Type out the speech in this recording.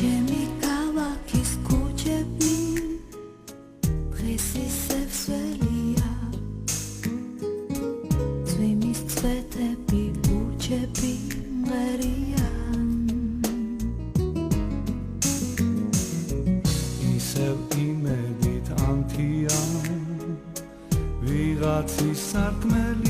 ჩემი ქალაქის ქუჩები დღეს ისევ სველია წვიმის წვეტები ლურჯები მღერიან ისევ იმედით ანთიან ვიღაცის სარკმელი